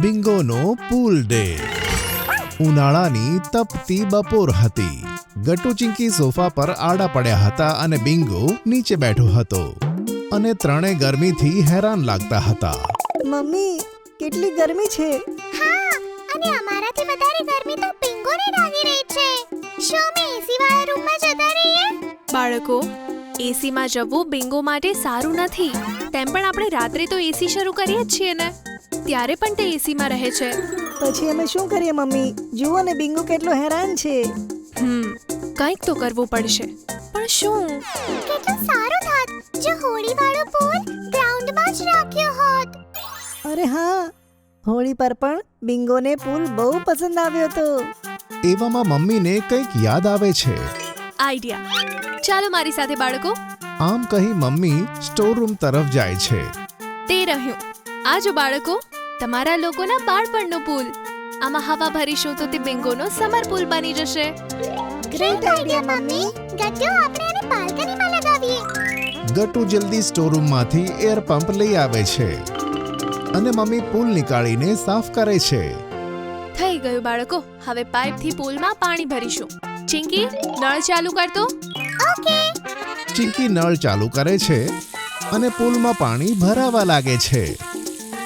બિંગોનો પૂલ day. ઉનાળાની તપતી બપોર હતી. ગટ્ટુ ચિંકી સોફા પર આડા પડ્યા હતા અને બિંગો નીચે બેઠો હતો અને ત્રણેય ગરમીથી હેરાન લાગતા હતા. મમ્મી, કેટલી ગરમી છે. હા, અને અમારાથી વધારે ગરમી તો બિંગોને લાગી રહી છે. શું અમે એસી વાળા રૂમમાં જતા રહીએ? બાળકો, એસીમાં જવું બિંગો માટે સારું નથી. તેમ પણ આપણે રાત્રે તો એસી શરૂ કરીએ જ છીએ ને, ત્યારે પણ તે એસીમાં રહે છે. પછી અમે શું કરીએ મમ્મી? જુઓ ને, બિંગો કેટલો હેરાન છે. કંઈક તો કરવું પડશે, પણ શું? કેટલું સારું થાત જો હોળી વાળો પૂલ ગ્રાઉન્ડમાં જ રાખ્યો હોત. અરે હા, હોળી પર પણ બિંગોને પૂલ બહુ પસંદ આવ્યો હતો. એવામાં મમ્મીને કંઈક યાદ આવે છે. આઈડિયા! ચાલો મારી સાથે બાળકો. આમ કહી મમ્મી સ્ટોર રૂમ તરફ જાય છે. તે રહ્યું. આ જો બાળકો, તમારા લોકોના બાળપણનો પૂલ. આમાં હવા ભરીશું તો તે બિંગોનો સમર પૂલ બની જશે. Great idea mummy. ગટ્ટુ, આપણે આને બાલ્કનીમાં લગાવીએ. ગટ્ટુ જલ્દી સ્ટોર રૂમમાંથી એર પંપ લઈ આવે છે અને મમ્મી પૂલ નીકાળીને સાફ કરે છે. થઈ ગયું બાળકો. હવે પાઇપથી પૂલમાં પાણી ભરીશું. ચિંકી, નળ ચાલુ કરતો. ઓકે. ચિંકી નળ ચાલુ કરે છે અને પૂલમાં પાણી ભરાવા લાગે છે.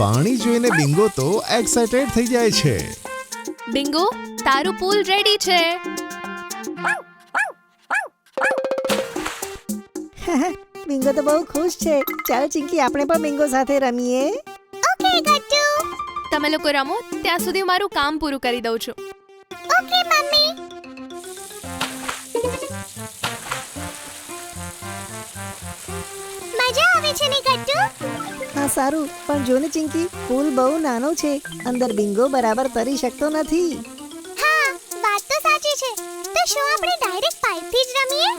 પાણી જોઈને બિંગો તો એક્સાઇટેડ થઈ જાય છે. બિંગો, તારું પૂલ રેડી છે. બિંગો તો બહુ ખુશ છે. ચાલ ચિંકી, આપણે પણ બિંગો સાથે રમીએ. ઓકે ગટ્ટુ. તમે લોકો રમો, ત્યાં સુધી હું મારું કામ પૂરું કરી દઉં છું. Okay mummy. મજા આવે છે ને ગટ્ટુ? હા સારું, પણ જો ને ચિંકી, પૂલ બહુ નાનો છે. અંદર બિંગો બરાબર તરી શકતો નથી. હા, વાત તો સાચી છે. તો શું આપણે ડાયરેક્ટ પાઇપથી જ રમીએ?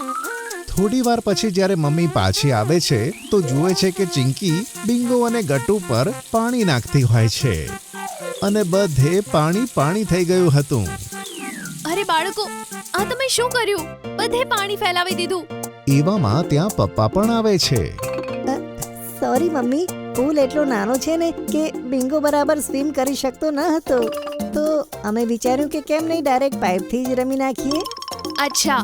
થોડી વાર પછી જ્યારે મમ્મી પાછી આવે છે તો જુએ છે કે ચિંકી બિંગો અને ગટ્ટુ પર પાણી નાખતી હોય છે અને બધે પાણી પાણી થઈ ગયું હતું. અરે બાળકો, આ તમે શું કર્યું? બધે પાણી ફેલાવી દીધું. એવામાં ત્યાં પપ્પા પણ આવે છે. સોરી મમ્મી, પૂલ એટલો નાનો છે ને કે બિંગો બરાબર સ્વિમ કરી શકતો ન હતો. તો અમે વિચાર્યું કે કેમ નહીં ડાયરેક્ટ પાઇપથી જ રમી નાખીએ. અચ્છા,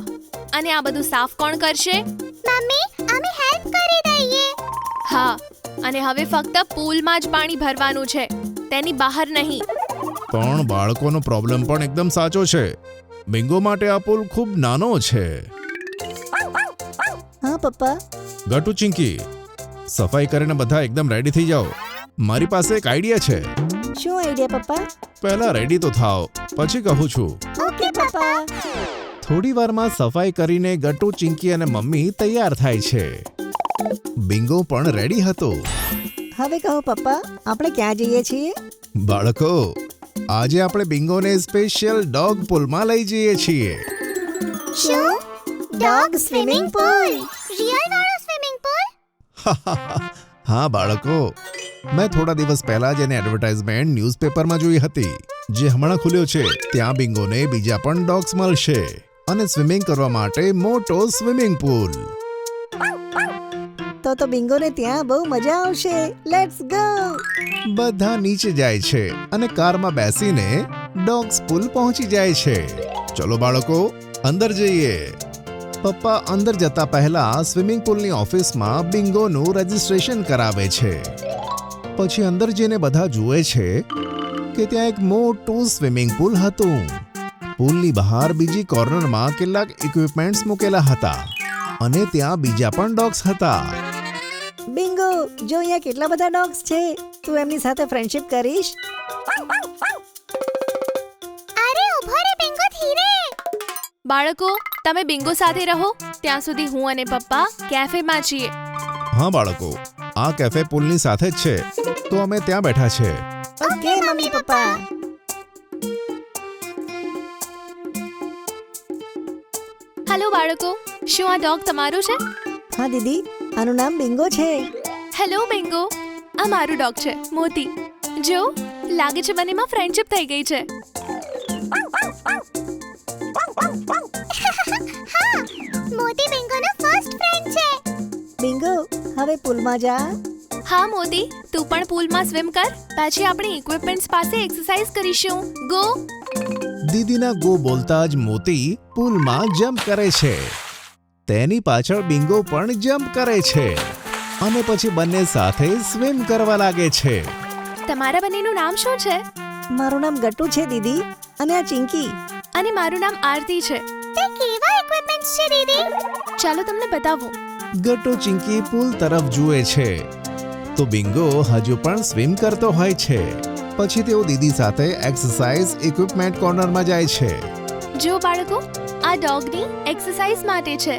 અને આ બધું સાફ કોણ કરશે? મમ્મી, અમે હેલ્પ કરી દઈએ. હા, અને હવે ફક્ત પૂલમાં જ પાણી ભરવાનું છે, તેની બહાર નહીં. પણ બાળકોનો પ્રોબ્લેમ પણ એકદમ સાચો છે. બિંગો માટે આ પુલ ખૂબ નાનો છે. હા પપ્પા. ગટ્ટુ, ચિંકી, સફાઈ કરીને બધા એકદમ રેડી થઈ જાઓ. મારી પાસે એક આઈડિયા છે. શું આઈડિયા પપ્પા? પહેલા રેડી તો થાઓ, પછી કહું છું. ઓકે પપ્પા. થોડી વારમાં સફાઈ કરીને ગટ્ટુ, ચિંકી અને મમ્મી તૈયાર થાય છે. બિંગો પણ રેડી હતો. હવે કહો પપ્પા, આપણે ક્યાં જઈએ છીએ? બાળકો, આજે આપણે બિંગોને સ્પેશિયલ ડોગ પુલમાં લઈ જઈએ છીએ. શું? Dog swimming pool? રિયલ વાળો સ્વિમિંગ પૂલ? હા બાળકો, મેં થોડા દિવસ પહેલા જ એની એડવર્ટાઇઝમેન્ટ ન્યૂઝપેપરમાં જોઈ હતી. જે હમણાં ખુલ્યો છે ત્યાં બિંગોને બીજા પણ ડોગ્સ મળશે અને સ્વિમિંગ કરવા માટે મોટો સ્વિમિંગ પૂલ. તો બિંગોને ત્યાં બહુ મજા આવશે. Let's go. બધા નીચે જાય છે અને કારમાં બેસીને ડોગ્સ પુલ પહોંચી જાય છે. ચલો બાળકો, અંદર જઈએ. પપ્પા અંદર જતા પહેલા સ્વિમિંગ પુલની ઓફિસમાં બિંગોનું રજિસ્ટ્રેશન કરાવે છે. પછી અંદર જઈને બધા જુએ છે કે ત્યાં એક મોટું સ્વિમિંગ પુલ હતું. પુલની બહાર બીજી કોર્નરમાં કેટલાક ઇક્વિપમેન્ટ્સ મૂકેલા હતા અને ત્યાં બીજા પણ ડોગ્સ હતા. બિંગો, જો અહીંયા કેટલા બધા ડોગ્સ છે. તું એમની સાથે ફ્રેન્ડશિપ કરીશ? અરે ઉભો રે બિંગો, ધીરે. બાળકો, તમે બિંગો સાથે રહો, ત્યાં સુધી હું અને પપ્પા કેફેમાં છીએ. હા બાળકો, આ કેફે પુલની સાથે જ છે, તો અમે ત્યાં બેઠા છે. Okay mummy papa. હેલો બાળકો, શું આ ડોગ તમારું છે? હા દીદી, આનું નામ બિંગો છે. હેલો બિંગો, આ મારું ડોગ છે મોતી. જો, લાગે છે બંનેમાં ફ્રેન્ડશિપ થઈ ગઈ છે. મોતી બિંગોનો ફર્સ્ટ ફ્રેન્ડ છે. બિંગો, હવે પુલમાં જા. હા મોતી, તું પણ પૂલમાં સ્વિમ કર. પછી આપણે ઇક્વિપમેન્ટ્સ પાસે એક્સરસાઇઝ કરીશું. ગો. દીદીના ગો બોલતા જ મોતી પૂલમાં જમ્પ કરે છે. તેની પાછળ બિંગો પણ જમ્પ કરે છે અને પછી બંને સાથે સ્વિમ કરવા લાગે છે. તમારા બંનેનું નામ શું છે? મારું નામ ગટ્ટુ છે દીદી, અને આ ચિંકી. અને મારું નામ આરતી છે. તે કેવા ઇક્વિપમેન્ટ્સ છે દીદી? ચાલો તમને બતાવું. ગટ્ટુ ચિંકી પુલ તરફ જુએ છે તો બિંગો હજુ પણ સ્વિમ કરતો હોય છે. પછી તેઓ દીદી સાથે એક્સરસાઇઝ ઇક્વિપમેન્ટ કોર્નરમાં જાય છે. જો બાળકો, આ ડોગની એક્સરસાઇઝ માટે છે.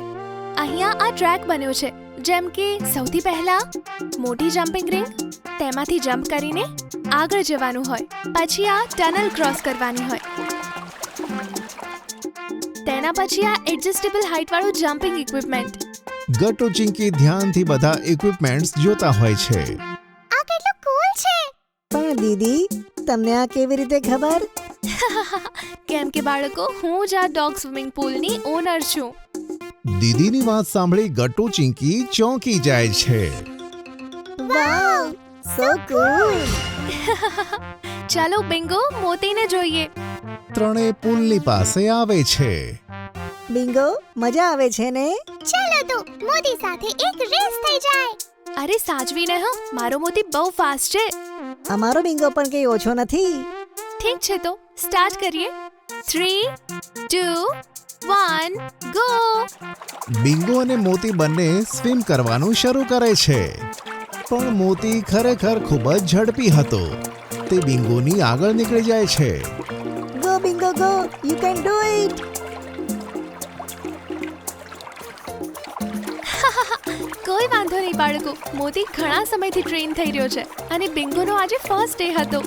અહીંયા આ ટ્રેક બન્યો છે. જેમ કે સૌથી પહેલા મોટી જમ્પિંગ રિંગ, તેમાંથી જમ્પ કરીને આગળ જવાનું હોય. પછી આ ટનલ ક્રોસ કરવાની હોય. તેના પછી આ એડજસ્ટેબલ હાઇટ વાળું જમ્પિંગ ઇક્વિપમેન્ટ. ગટ્ટુ ચિંકી ધ્યાનથી બધા ઇક્વિપમેન્ટ્સ જોતા હોય છે. આ કેટલું કૂલ છે. પણ દીદી, તમને આ કેવી રીતે ખબર? કેમ કે બાળકો, હું જ આ ડોગ સ્વિમિંગ પૂલની ઓનર છું. દીદીની વાત સાંભળી ગટ્ટુ ચિંકી ચોંકી જાય છે. વાવ, સો કૂલ. ચાલો બિંગો, મોતીને જોઈએ. ત્રણેય પુલની પાસે આવે છે. બિંગો, મજા આવે છે ને? ચાલો તો મોદી સાથે એક રેસ થઈ જાય. અરે સાચવીને હો, મારો મોતી બહુ ફાસ્ટ છે. અમારો બિંગો પણ કઈ ઓછો નથી. ઠીક છે તો સ્ટાર્ટ કરીએ. 3, 2, 1, ગો. બિંગો અને મોતી બંને સ્વિમ કરવાનું શરૂ કરે છે. પણ મોતી ખરેખર ખૂબ જ ઝડપી હતો. તે બિંગોની આગળ નીકળી જાય છે. Go bingo go, you can do it. કોઈ વાંધો નહીં બાળકો, મોતી ઘણા સમયથી ટ્રેન થઈ રહ્યો છે અને બિંગોનો આજે ફર્સ્ટ ડે હતો.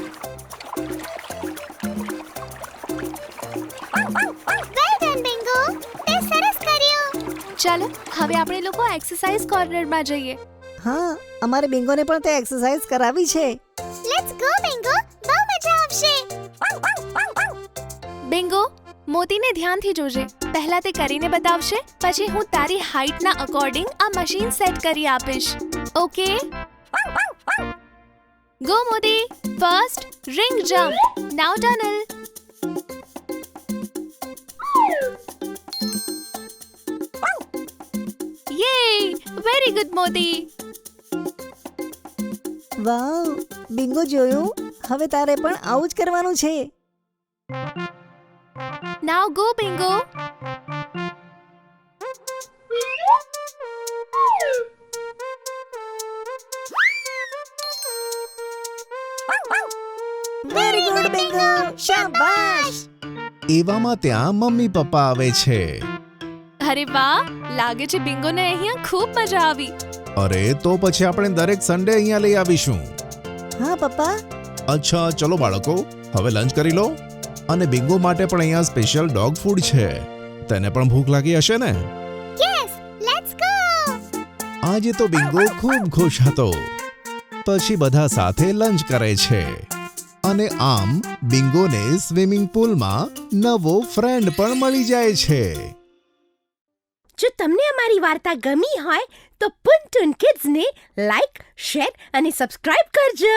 વેલ ડન બિંગો, તે સરસ કર્યું. ચાલો હવે આપણે લોકો એક્સરસાઇઝ કોર્નરમાં જઈએ. હા, અમારે બિંગોને પણ તે એક્સરસાઇઝ કરાવી છે. લેટ્સ ગો બિંગો, બહુ મજા આવશે. બિંગો, મોતીને ધ્યાનથી જોજે. પહેલા તે કરીને બતાવશે, પછી હું તારી હાઇટના અકોર્ડિંગ આ મશીન સેટ કરી આપીશ. ઓકે? ગો મોતી. ફર્સ્ટ રિંગ જમ્પ, નાઉ ટનલ. યે, વેરી ગુડ મોતી. વાવ, બિંગો જોયું? હવે તારે પણ આવું જ કરવાનું છે. Now go bingo. Very good bingo, શાબાશ. એવામાં ત્યાં મમ્મી પપ્પા આવે છે. અરે વાહ, લાગે છે બિંગોને અહીંયા ખૂબ મજા આવી. અરે તો પછી આપણે દરેક સન્ડે અહીંયા લઈ આવીશું. હા પપ્પા. અચ્છા, ચલો બાળકો, હવે લંચ કરી લો. અને બિંગો માટે પણ અહીંયા સ્પેશિયલ ડોગ ફૂડ છે. તેને પણ ભૂખ લાગી હશે ને? Yes, let's go. આજે તો બિંગો ખૂબ ખુશ હતો. પછી બધા સાથે લંચ કરે છે અને આમ બિંગોને સ્વિમિંગ પૂલમાં નવો ફ્રેન્ડ પણ મળી જાય છે. જો તમને અમારી વાર્તા ગમી હોય તો પુન ટુન કિડ્સને લાઈક, શેર અને સબસ્ક્રાઇબ કરજો.